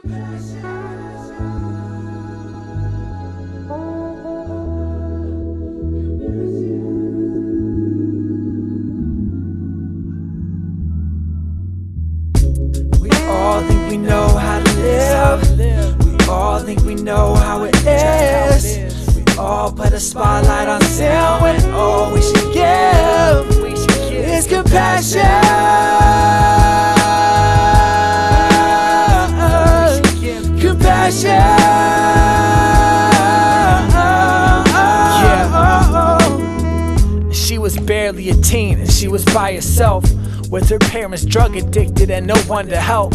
We all think we know how to live. We all think we know how it is. We all put a spotlight on sin when all we should give is compassion. Compassion. Yeah. She was barely a teen and she was by herself, with her parents drug addicted and no one to help.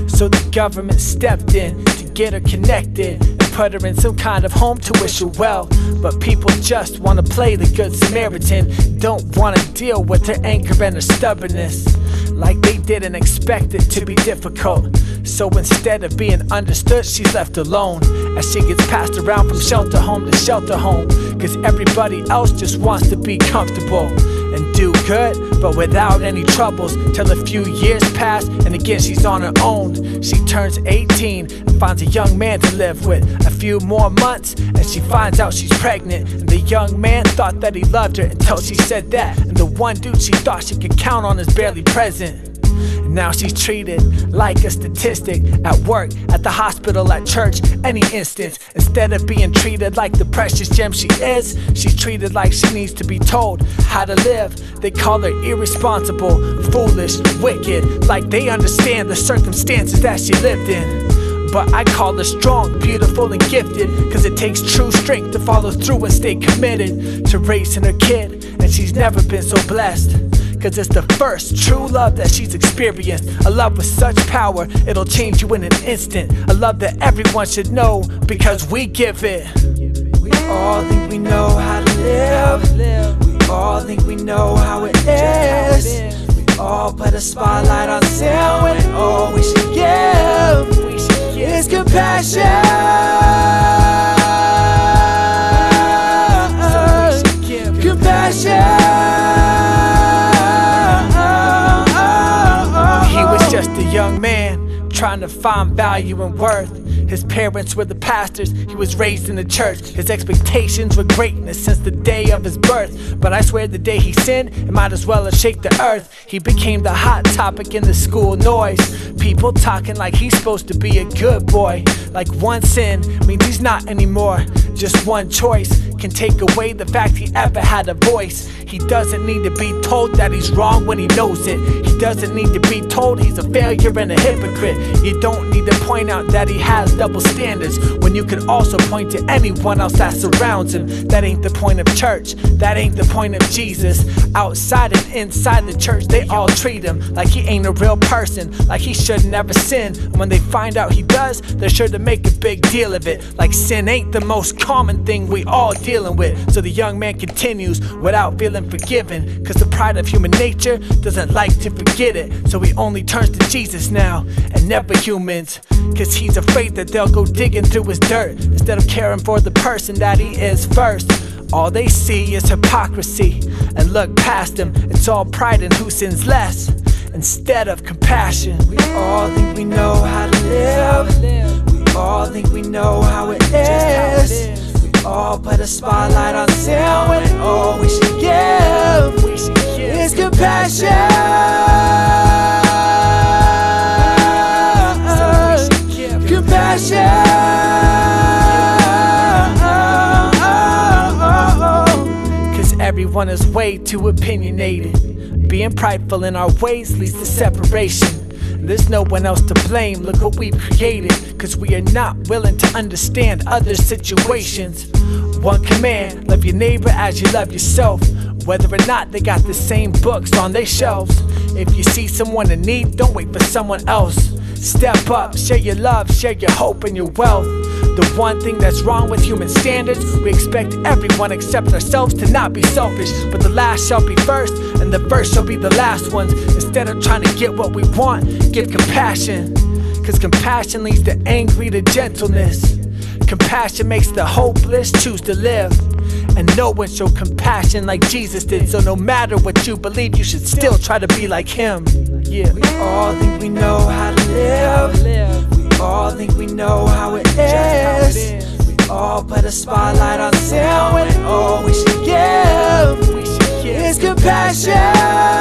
So the government stepped in to get her connected and put her in some kind of home to wish her well. But people just want to play the good Samaritan, don't want to deal with her anger and her stubbornness, like they didn't expect it to be difficult. So instead of being understood, she's left alone as she gets passed around from shelter home to shelter home, cause everybody else just wants to be comfortable and do good, but without any troubles, till a few years pass and again she's on her own. She turns 18 and finds a young man to live with. A few more months and she finds out she's pregnant, and the young man thought that he loved her until she said that, and the one dude she thought she could count on is barely present. And now she's treated like a statistic at work, at the hospital, at church, any instance. Instead of being treated like the precious gem she is, she's treated like she needs to be told how to live. They call her irresponsible, foolish, wicked, like they understand the circumstances that she lived in. But I call her strong, beautiful, and gifted, cause it takes true strength to follow through and stay committed to raising her kid. And she's never been so blessed, cause it's the first true love that she's experienced. A love with such power, it'll change you in an instant. A love that everyone should know, because we give it. We all think we know how to live. We all think we know how it is. We all put a spotlight on sin when all we should give is compassion. Compassion. He was just a young man trying to find value and worth. His parents were the pastors, he was raised in the church. His expectations were greatness since the day of his birth. But I swear the day he sinned, it might as well have shaken the earth. He became the hot topic in the school noise. People talking like he's supposed to be a good boy, like one sin means he's not anymore. Just one choice can take away the fact he ever had a voice. He doesn't need to be told that he's wrong when he knows it. He doesn't need to be told he's a failure and a hypocrite. You don't need to point out that he has double standards when you can also point to anyone else that surrounds him. That ain't the point of church, that ain't the point of Jesus. Outside and inside the church, they all treat him like he ain't a real person, like he should never sin. And when they find out he does, they're sure to make a big deal of it, like sin ain't the most common thing we all dealing with. So the young man continues without feeling forgiven, cause the pride of human nature doesn't like to forget it. So he only turns to Jesus now and never humans, cause he's afraid that they'll go digging through his dirt instead of caring for the person that he is first. All they see is hypocrisy and look past him. It's all pride in who sins less instead of compassion. We all think we know how to live. We all think we know how it is. We all put a spotlight on sin when all we should give is compassion. Cause everyone is way too opinionated. Being prideful in our ways leads to separation. There's no one else to blame, look what we've created, cause we are not willing to understand other situations. One command, love your neighbor as you love yourself, whether or not they got the same books on their shelves. If you see someone in need, don't wait for someone else. Step up, share your love, share your hope and your wealth. The one thing that's wrong with human standards, we expect everyone except ourselves to not be selfish. But the last shall be first, and the first shall be the last ones. Instead of trying to get what we want, give compassion. Cause compassion leads the angry to gentleness. Compassion makes the hopeless choose to live. And no one showed compassion like Jesus did. So no matter what you believe, you should still try to be like him. Yeah. We all think we know how to live. We all think all put a spotlight on sin, when all we should give is compassion.